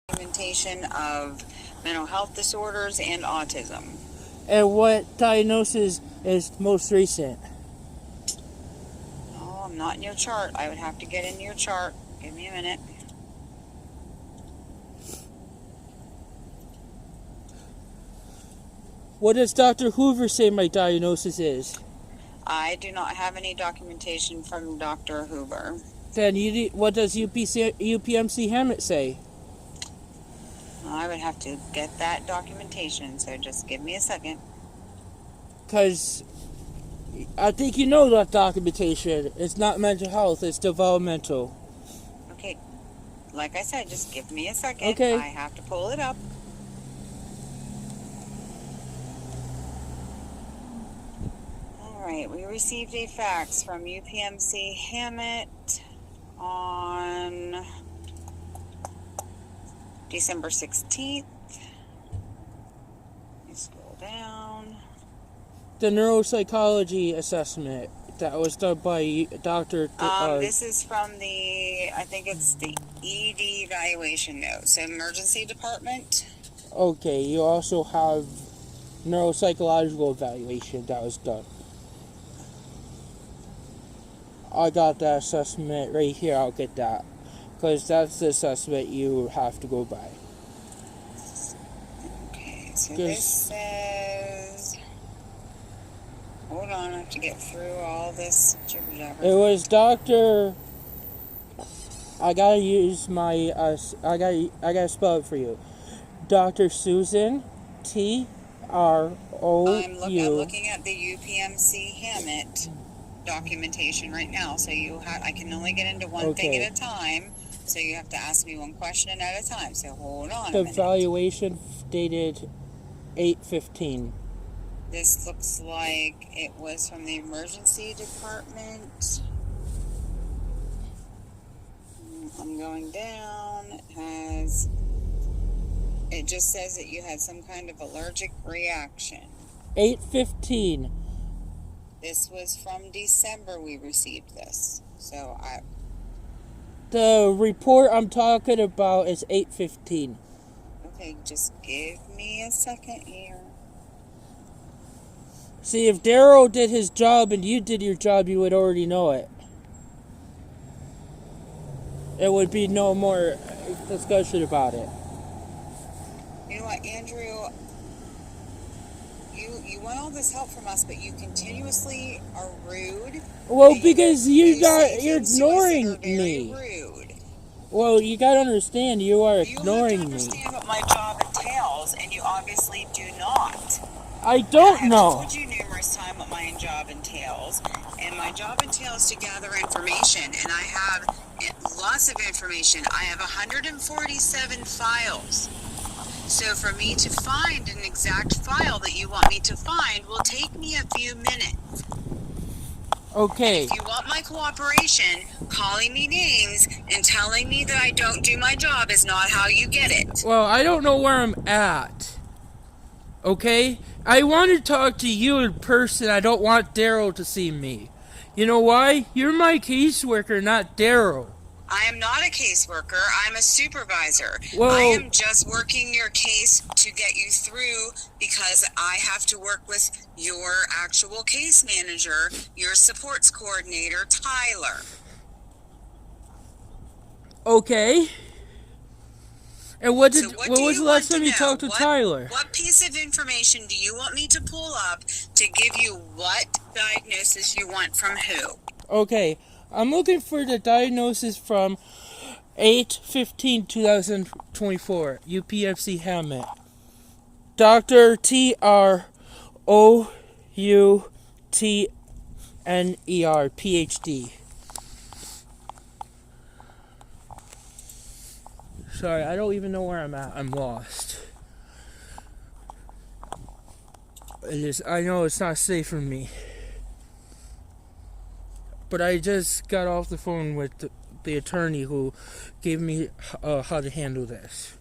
documentation of mental health disorders and autism. And what diagnosis is most recent? Oh, I'm not in your chart. I would have to get into your chart. Give me a minute. What does Dr. Hoover say my diagnosis is? I do not have any documentation from Dr. Hoover. Then what does UPMC Hammett say? I would have to get that documentation, so just give me a second. Because I think you know that documentation. It's not mental health, it's developmental. Okay, like I said, just give me a second. Okay. I have to pull it up. Alright, we received a fax from UPMC Hammett on December 16th. Let me scroll down. The neuropsychology assessment that was done by Dr. This is from I think it's the ED evaluation note. So emergency department. Okay, you also have neuropsychological evaluation that was done. I got that assessment right here. I'll get that. Because that's the assessment you have to go by. Okay, so this says... Hold on, I have to get through all this jibber-jabber. It was Dr. I gotta use my... I gotta spell it for you. Dr. Susan T-R-O-U... I'm looking at the UPMC Hammett documentation right now, so I can only get into one thing at a time, so you have to ask me one question at a time, so hold on a minute. The evaluation dated 8/15. This looks like it was from the emergency department. I'm going down. It just says that you had some kind of allergic reaction. 8/15. This was from December we received this. So The report I'm talking about is 8/15. Okay, just give me a second here. See, if Daryl did his job and you did your job, you would already know it. It would be no more discussion about it. You know what, Andrew? You want all this help from us, but you continuously are rude. Well, because you're ignoring me. Rude. Well, you gotta understand, you are ignoring me. You have to understand what my job entails, and you obviously do not. I don't know. I've told you numerous times what my job entails, and my job entails to gather information, and I have lots of information. I have 147 files. So for me to find an exact file that you want me to find will take me a few minutes. Okay. And if you want my cooperation, calling me names and telling me that I don't do my job is not how you get it. Well, I don't know where I'm at. Okay? I want to talk to you in person. I don't want Daryl to see me. You know why? You're my caseworker, not Daryl. I am not a caseworker. I'm a supervisor. Well, I am just working your case to get you through because I have to work with your actual case manager, your supports coordinator, Tyler. Okay. And what was the last time you talked to Tyler? What piece of information do you want me to pull up to give you what diagnosis you want from who? Okay. I'm looking for the diagnosis from 8/15/2024, UPMC Hammett. Dr. Troutner, PhD. Sorry, I don't even know where I'm at. I'm lost. I know it's not safe for me. But I just got off the phone with the attorney who gave me how to handle this.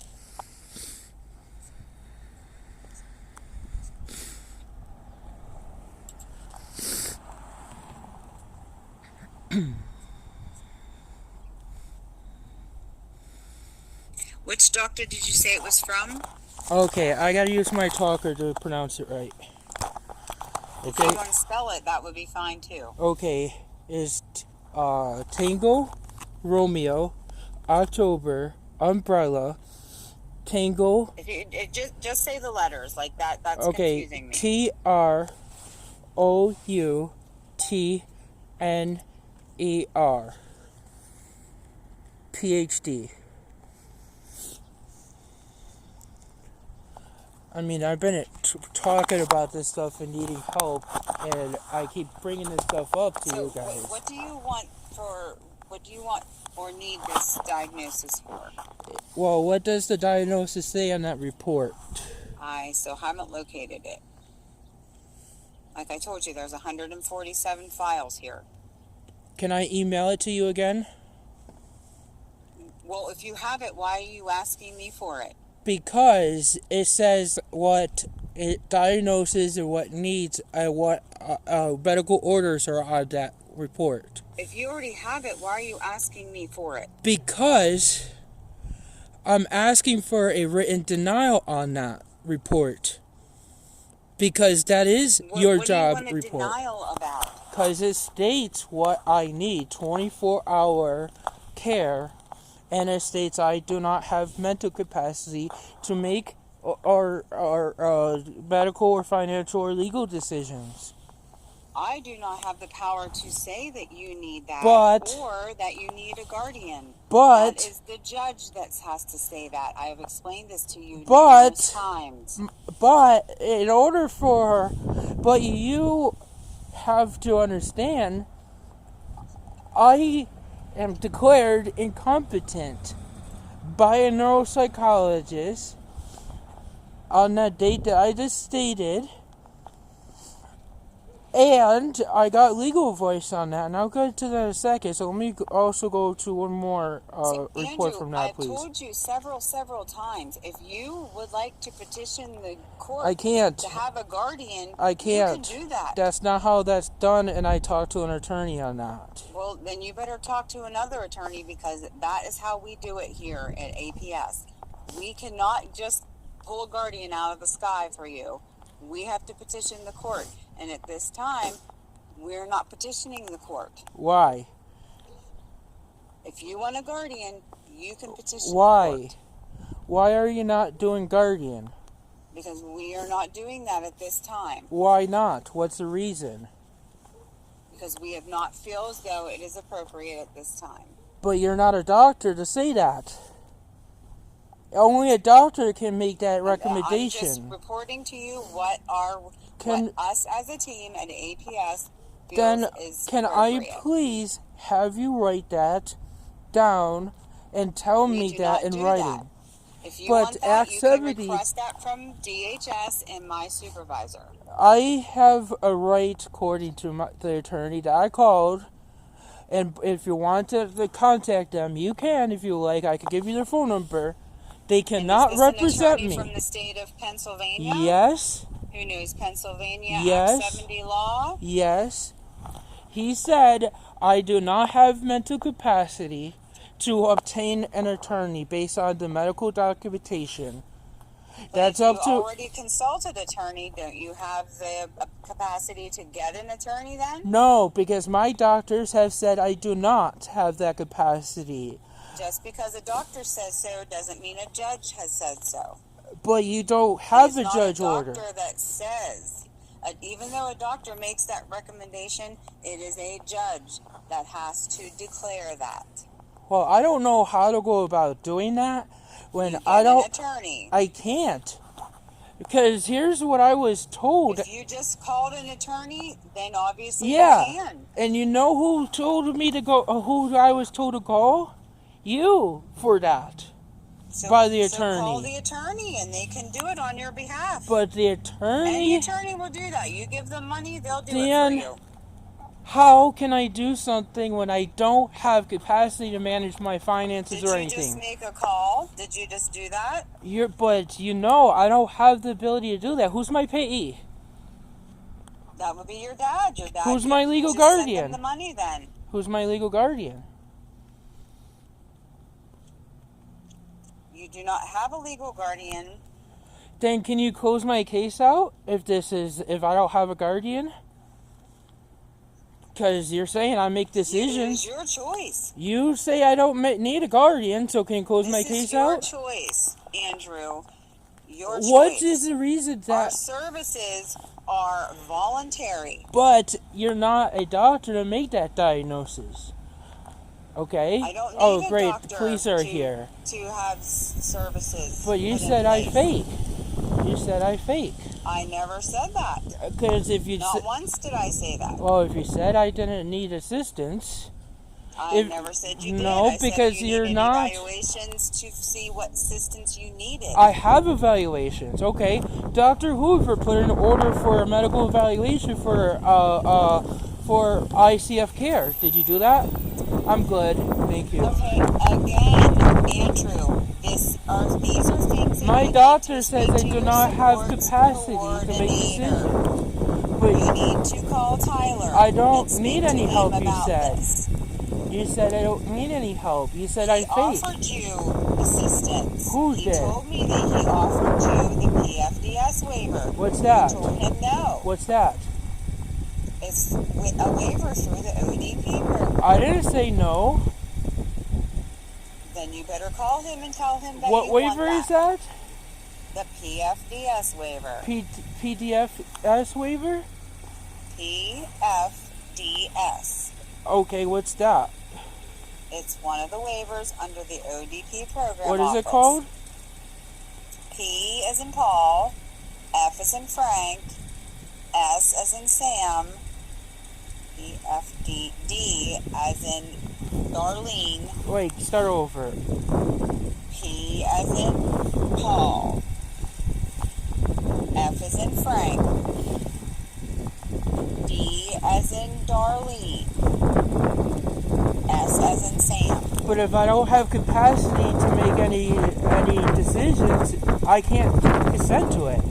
Which doctor did you say it was from? Okay, I gotta use my talker to pronounce it right. If Okay. you want to spell it, that would be fine too. Okay, is Tango, Romeo, October, Umbrella, Tango. If you just say the letters like that, that's Okay, confusing me. TROUTNER. PhD. I mean, I've been talking about this stuff and needing help, and I keep bringing this stuff up to you guys. What do you want or need this diagnosis for? Well, what does the diagnosis say on that report? I still haven't located it. Like I told you, there's 147 files here. Can I email it to you again? Well, if you have it, why are you asking me for it? Because it says what it diagnoses and what needs and what medical orders are on that report. If you already have it, why are you asking me for it? Because I'm asking for a written denial on that report. Because that is your job report. What do you want a denial about? Because it states what I need, 24-hour care, and it states I do not have mental capacity to make or medical or financial or legal decisions. I do not have the power to say that you need that or that you need a guardian. But that is the judge that has to say that. I have explained this to you numerous times. But in order for, but you have to understand, I am declared incompetent by a neuropsychologist on that date that I just stated. And I got legal advice on that, and I'll get to that in a second. So let me also go to one more report Andrew, from that, please. I've told you several times, if you would like to petition the court I can't. to have a guardian, I can't. You can do that. That's not how that's done, and I talked to an attorney on that. Well, then you better talk to another attorney, because that is how we do it here at APS. We cannot just pull a guardian out of the sky for you. We have to petition the court. And at this time, we're not petitioning the court. Why? If you want a guardian, you can petition the court. Why are you not doing guardian? Because we are not doing that at this time. Why not? What's the reason? Because we have not feel as though it is appropriate at this time. But you're not a doctor to say that. Only a doctor can make that recommendation. I'm just reporting to you what us as a team at APS feels then is can appropriate. I please have you write that down and tell me that in writing? That. If you want that, Act you 70, can request that from DHS and my supervisor. I have a right, according to the attorney that I called, and if you want to contact them, you can if you like. I could give you their phone number. They cannot represent me. From the state of Pennsylvania? Yes. Who knows Pennsylvania Yes. Act 70 law? Yes. He said, I do not have mental capacity to obtain an attorney based on the medical documentation. That's up to... You already consulted attorney. Don't you have the capacity to get an attorney then? No, because my doctors have said I do not have that capacity. Just because a doctor says so doesn't mean a judge has said so. But you don't have a judge order. It's not a doctor that says. Even though a doctor makes that recommendation, it is a judge that has to declare that. Well, I don't know how to go about doing that when An attorney. I can't. Because here's what I was told. If you just called an attorney, then obviously you can. And you know who told me to go? Who I was told to call? You for that. By the attorney. So call the attorney and they can do it on your behalf. But the attorney... Any attorney will do that. You give them money, they'll do it for you. How can I do something when I don't have capacity to manage my finances or anything? Did you just make a call? Did you just do that? But I don't have the ability to do that. Who's my payee? That would be your dad. Your dad. Who's my legal just guardian? Send them the money then. Who's my legal guardian? You do not have a legal guardian. Then can you close my case out if I don't have a guardian? Because you're saying I make decisions. It is your choice. You say I don't need a guardian, so can you close my case out? This is your choice, Andrew. Your choice. What is the reason that... Our services are voluntary. But you're not a doctor to make that diagnosis. Okay? I don't need great. a doctor Police are here. to have services. But you said I fake. You said I fake. I never said that. Because if you Not once did I say that. Well, if you said I didn't need assistance... I never said you did. No, I because said you're needed not... evaluations to see what assistance you needed. I have evaluations, okay. Dr. Hoover put an order for a medical evaluation for ICF care. Did you do that? I'm good, thank you. Okay, again, Andrew, these are things that my doctor says I do not have capacity to make decisions. But you need to call Tyler. I don't need any help, you said. This. You said I don't need any help. You said I fake. He offered you assistance. Who He did? told me that he offered you the PFDS waiver. What's that? You told him no. What's that? It's a waiver through the ODP program. I didn't say no. Then you better call him and tell him that What you waiver want is that? The PFDS waiver. PDFS waiver? PFDS. Okay, what's that? It's one of the waivers under the ODP program. What is it called? P as in Paul, F as in Frank, S as in Sam, D as in Darlene. Wait, start over. P as in Paul, F as in Frank, D as in Darlene, S as in Sam. But if I don't have capacity to make any decisions, I can't consent to it.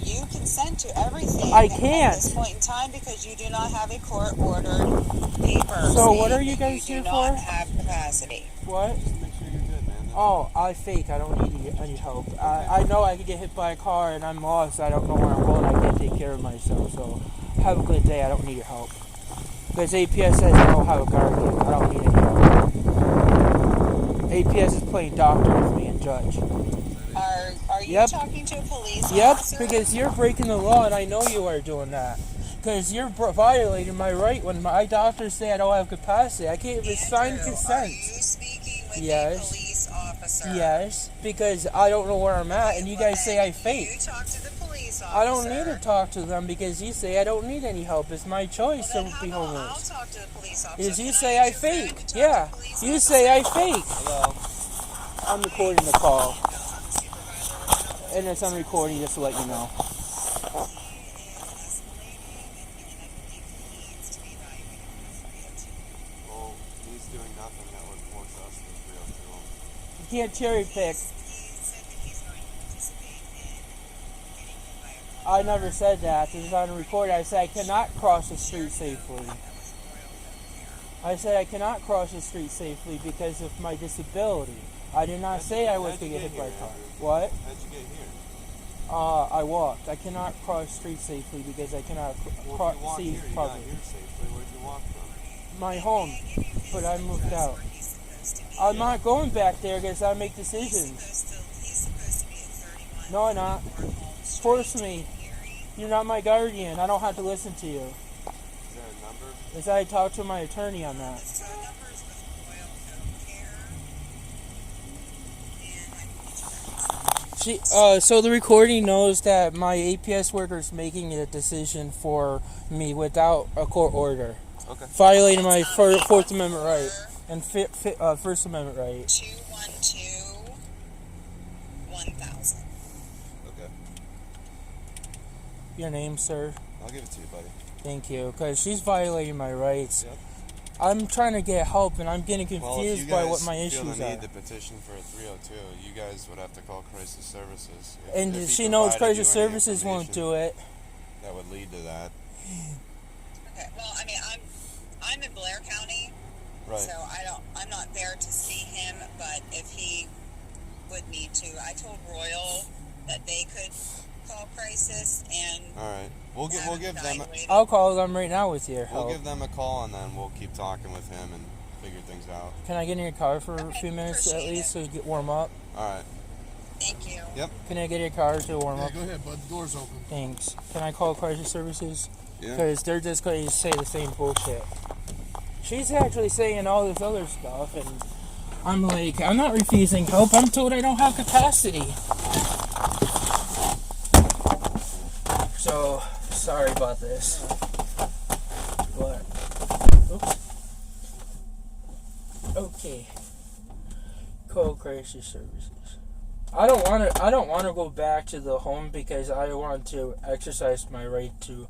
You consent to everything I can't. at this point in time because you do not have a court-ordered paper. So what are you guys here for? You do not have capacity. What? Just to make sure you're good, man. Oh, I fake. I don't need any help. I know I could get hit by a car and I'm lost. I don't know where I'm going. I can't take care of myself. So have a good day. I don't need your help. Because APS says I don't have a guardian. I don't need any help. APS is playing doctor with me and judge. Are you talking to a police officer? Yep, because you're breaking the law and I know you are doing that. Because you're violating my right when my doctors say I don't have capacity. I can't even sign consent. Are you speaking with Yes. a police officer? Yes, because I don't know where I'm at and you guys say I fake. You talk to the police officer. I don't need to talk to them because you say I don't need any help. It's my choice to be I'll homeless. talk to the police officer. Because you Can say I I use your phone fake. to talk Yeah, to the police you officer? say I fake. Hello. I'm recording the call. Supervisor. And it's on recording just to let you know. Well, he's doing nothing that would force us to 302 him. You can't cherry pick. I never said that. This is on recording. I said I cannot cross the street safely. I said I cannot cross the street safely because of my disability. I did not say I was going to get hit by a car. What? How'd you get here? I walked. I cannot cross the street safely because I cannot Well, if you walk see here, you got properly. here safely. Where'd you walk from? My home, but I moved out. I'm not going back there because I make decisions. No, I'm not. Force me. You're not my guardian. I don't have to listen to you. Is there a number? As I talk to my attorney on that. So the recording knows that my APS worker is making a decision for me without a court order, Okay. violating my Fourth Amendment right and First Amendment right. 212-1000. Okay. Your name, sir? I'll give it to you, buddy. Thank you, because she's violating my rights. Yep. I'm trying to get help, and I'm getting Well, if confused you by guys what my feel issues the are. need to petition for a 302, you guys would have to call Crisis Services. And if she he knows provided Crisis you any Services won't do it. That would lead to that. Okay. Well, I mean, I'm in Blair County, Right. so I'm not there to see him. But if he would need to. I told Royal that they could call crisis and All right. We'll give them. I'll call them right now with your help. We'll give them a call and then we'll keep talking with him and figure things out. Can I get in your car for a few minutes at least so you get warm up? All right. Thank you. Yep. Can I get your car to warm up? Go ahead, bud. The door's open. Thanks. Can I call crisis services? Yeah. Because they're just going to say the same bullshit. She's actually saying all this other stuff, and I'm like, I'm not refusing help. I'm told I don't have capacity. So, sorry about this. But, oops. Okay. Call crisis services. I don't want to go back to the home because I want to exercise my right to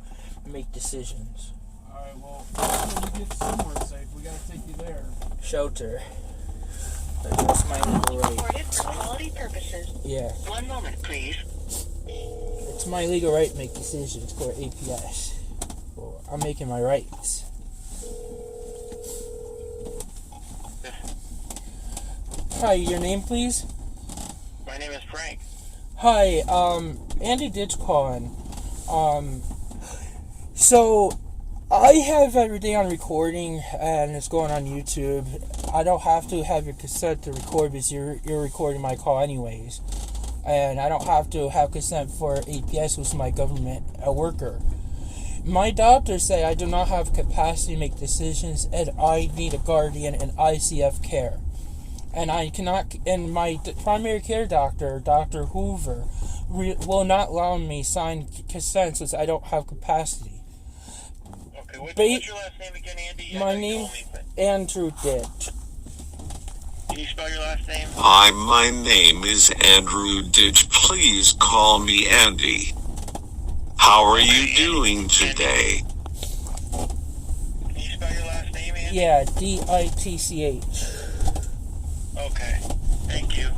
make decisions. Alright, well, until we get somewhere safe, we gotta take you there. Shelter. That's my legal right. Recorded for quality purposes. Yeah. 1 moment, please. It's my legal right to make decisions for APS. Well, I'm making my rights. Hi, your name, please? My name is Frank. Hi, Andy Ditch calling. So, I have everything on recording, and it's going on YouTube. I don't have to have your consent to record because you're recording my call anyways. And I don't have to have consent for APS, who's my government worker. My doctors say I do not have capacity to make decisions, and I need a guardian and ICF care. And I cannot, and my primary care doctor, Dr. Hoover, will not allow me sign consent since I don't have capacity. Okay, what's your last name again, Andy? My name, Andrew Ditch. Can you spell your last name? Hi, my name is Andrew Ditch. Please call me Andy. How are you doing today? Can you spell your last name, Andy? Yeah, DITCH. Okay, thank you.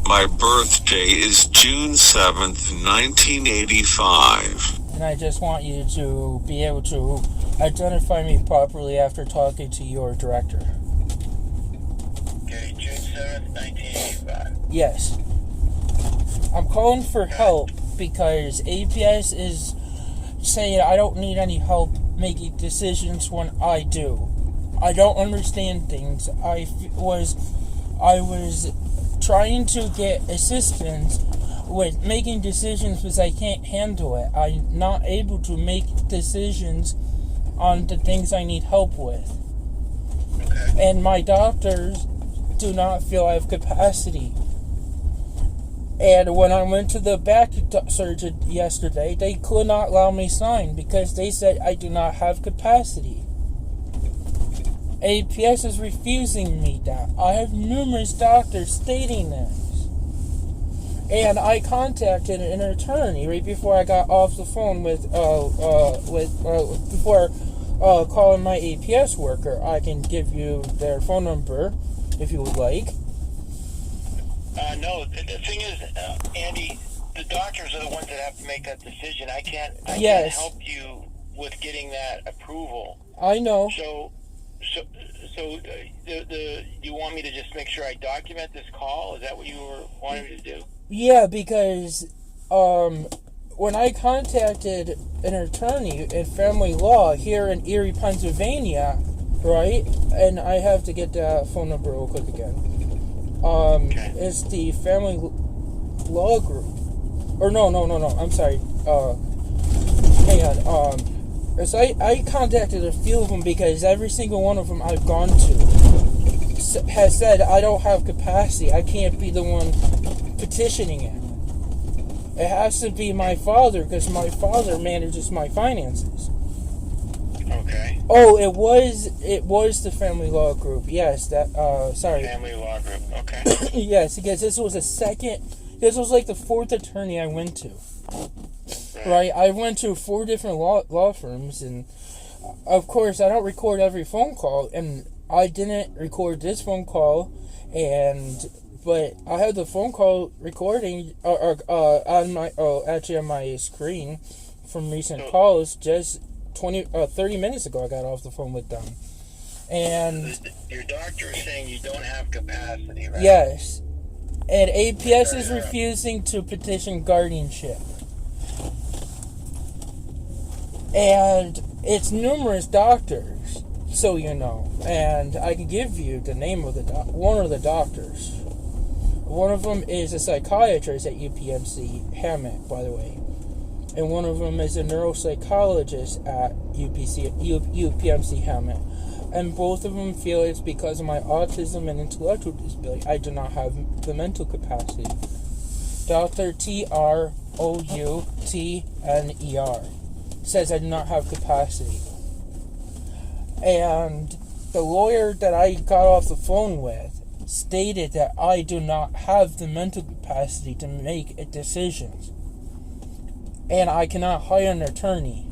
My birthday is June 7th, 1985. And I just want you to be able to identify me properly after talking to your director. Okay, June 7th, 1985. Yes. I'm calling for help because APS is saying I don't need any help making decisions when I do. I don't understand things. I was trying to get assistance with making decisions because I can't handle it. I'm not able to make decisions on the things I need help with. Okay. And my doctors do not feel I have capacity. And when I went to the back surgeon yesterday, they could not allow me sign because they said I do not have capacity. APS is refusing me that. I have numerous doctors stating this. And I contacted an attorney right before I got off the phone before calling my APS worker. I can give you their phone number if you would like. No, the thing is, Andy, the doctors are the ones that have to make that decision. I can't help you with getting that approval. I know. So, you want me to just make sure I document this call? Is that what you were wanting me to do? Yeah, because when I contacted an attorney in family law here in Erie, Pennsylvania, right? And I have to get the phone number real quick again. Okay. It's the family law group. Or no, I'm sorry. Hang on. So I contacted a few of them because every single one of them I've gone to has said I don't have capacity. I can't be the one petitioning it. It has to be my father because my father manages my finances. Okay. Oh, it was the family law group. Yes, sorry. Family law group. Okay. Yes, because this was like the fourth attorney I went to. Right, I went to 4 different law firms, and of course I don't record every phone call, and I didn't record this phone call, but I had the phone call recording on my screen from recent calls just 30 minutes ago. I got off the phone with them, and your doctor is saying you don't have capacity, right? yes. And APS is refusing to petition guardianship. And it's numerous doctors, so you know. And I can give you the name of one of the doctors. One of them is a psychiatrist at UPMC Hammett, by the way. And one of them is a neuropsychologist at UPMC Hammett. And both of them feel it's because of my autism and intellectual disability. I do not have the mental capacity. Dr. TROUTNER says I do not have capacity. And the lawyer that I got off the phone with stated that I do not have the mental capacity to make decisions. And I cannot hire an attorney.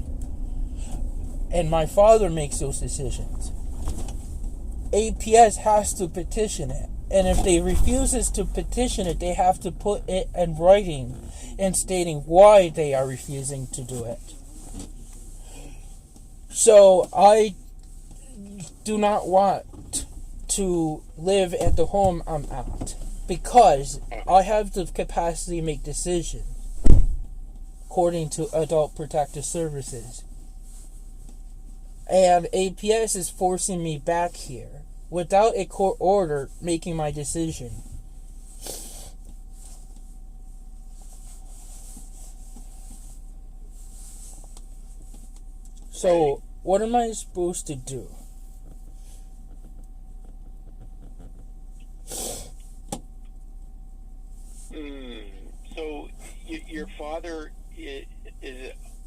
And my father makes those decisions. APS has to petition it. And if they refuses to petition it, they have to put it in writing and stating why they are refusing to do it. So I do not want to live at the home I'm at because I have the capacity to make decisions according to Adult Protective Services. And APS is forcing me back here without a court order making my decision. So, what am I supposed to do? So, your father is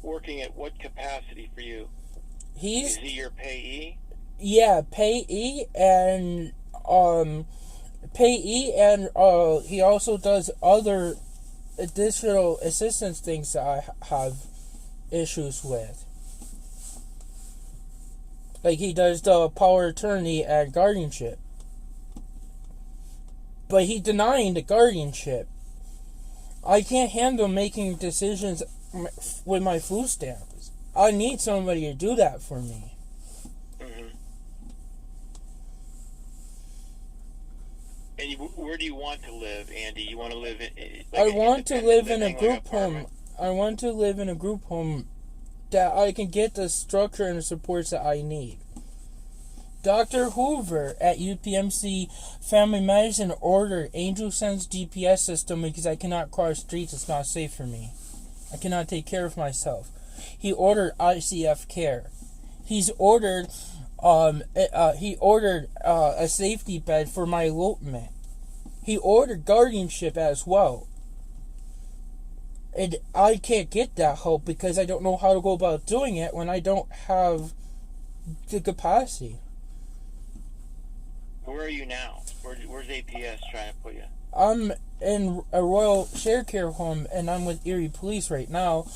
working at what capacity for you? Is he your payee? Yeah, payee and he also does other additional assistance things that I have issues with. Like he does the power of attorney and guardianship. But he denying the guardianship. I can't handle making decisions with my food stamps. I need somebody to do that for me. Mm-hmm. And where do you want to live, Andy? You want to live in? I want to live in a group home. I want to live in a group home that I can get the structure and the supports that I need. Dr. Hoover at UPMC Family Medicine ordered Angel Sense GPS system because I cannot cross streets. It's not safe for me. I cannot take care of myself. He ordered ICF care. He's ordered a safety bed for my elopement. He ordered guardianship as well. And I can't get that help because I don't know how to go about doing it when I don't have the capacity. Where are you now? Where's APS trying to put you? I'm in a Royal Share Care home, and I'm with Erie Police right now,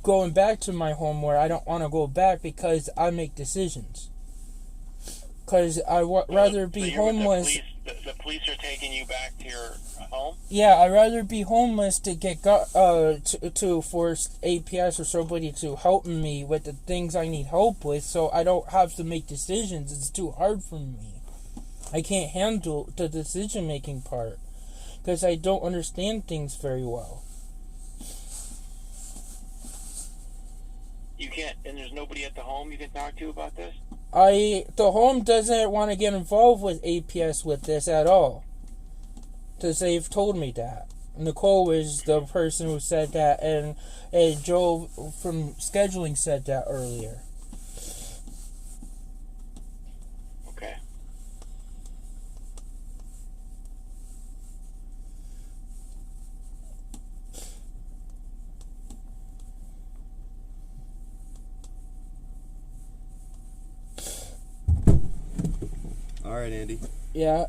going back to my home where I don't want to go back because I make decisions. Because rather be homeless. The police are taking you back to your home? Yeah, I'd rather be homeless to get to force APS or somebody to help me with the things I need help with, so I don't have to make decisions. It's too hard for me. I can't handle the decision-making part because I don't understand things very well. You can't, and there's nobody at the home you can talk to about this? The home doesn't want to get involved with APS with this at all. Because they've told me that. Nicole was the person who said that, and Joe from scheduling said that earlier. Okay. Alright, Andy. Yeah,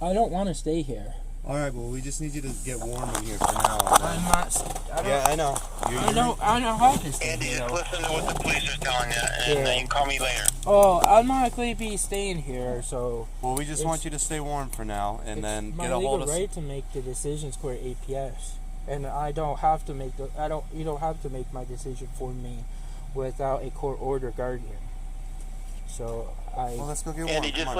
I don't want to stay here. Alright, well, we just need you to get warm in here for now. I'm not. Yeah, I know. I don't have to stay Andy, here. just listen to what the police are telling you, and Yeah. you can call me later. Oh, I'm not going to be staying here, so. Well, we just want you to stay warm for now, and then get a hold of us. My legal right to make the decisions for APS, and I don't have to make You don't have to make my decision for me, without a court order guardian. So Well, let's go get warm. Andy, just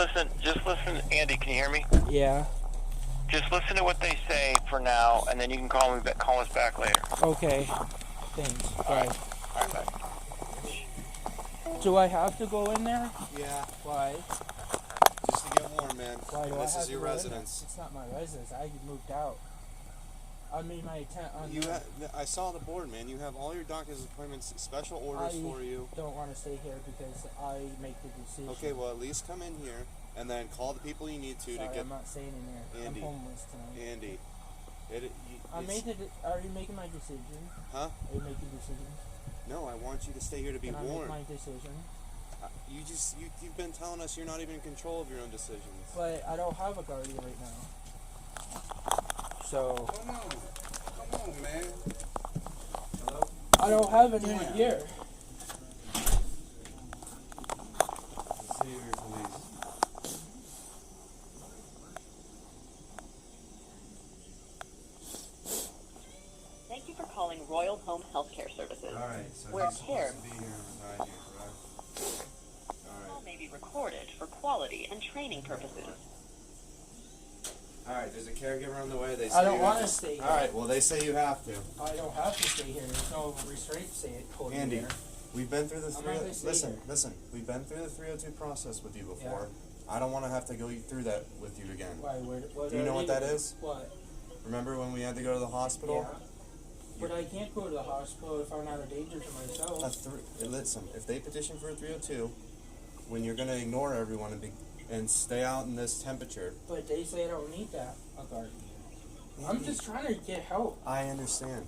listen. Andy, can you hear me? Yeah. Just listen to what they say for now, and then you can call us back later. Okay. Thanks. Bye. All right, bye. Do I have to go in there? Yeah, Why? just to get warm, man. Why do This I have is your to go in residence. there? It's not my residence. I moved out. I made my attempt on. I saw the board, man. You have all your doctor's appointments, special orders for you. I don't want to stay here because I make the decision. Okay, well, at least come in here and then call the people you need to Sorry, get. I'm not staying in here. Andy. I'm homeless tonight. Andy, Are you making my decision? Huh? Are you making decisions? No, I want you to stay here to be Can I warm. make my decision? You've been telling us you're not even in control of your own decisions. But I don't have a guardian right now. So Come on, man. Hello? I don't have anyone here. Savior police. Thank you for calling Royal Home Healthcare Services. All right, so Where he's care supposed to be here and reside here, correct? All call right. may be recorded for quality and training purposes. All right, there's a caregiver on the way. They say I don't you want have to stay here. All right, well, they say you have to. I don't have to stay here. There's no restraint code Andy, here. we've been through the I'm not gonna stay here. listen. We've been through the 302 process with you before. I don't want to have to go through that with you again. Why? What Do you know what that is? What? Remember when we had to go to the hospital? Yeah. But I can't go to the hospital if I'm not a danger to myself. Listen, if they petition for a 302, when you're going to ignore everyone and stay out in this temperature. But they say I don't need that, a guardian. I'm just trying to get help. I understand.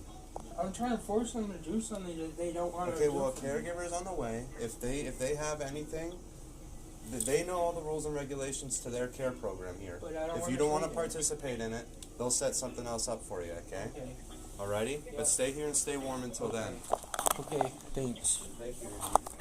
I'm trying to force them to do something that they don't want to do. Okay, well, a caregiver is on the way. If they have anything, they know all the rules and regulations to their care program here. But I don't If you don't want to stay there. participate in it, they'll set something else up for you, okay? Okay. Alrighty? But stay here and stay warm until then. Okay, thanks. Thank you.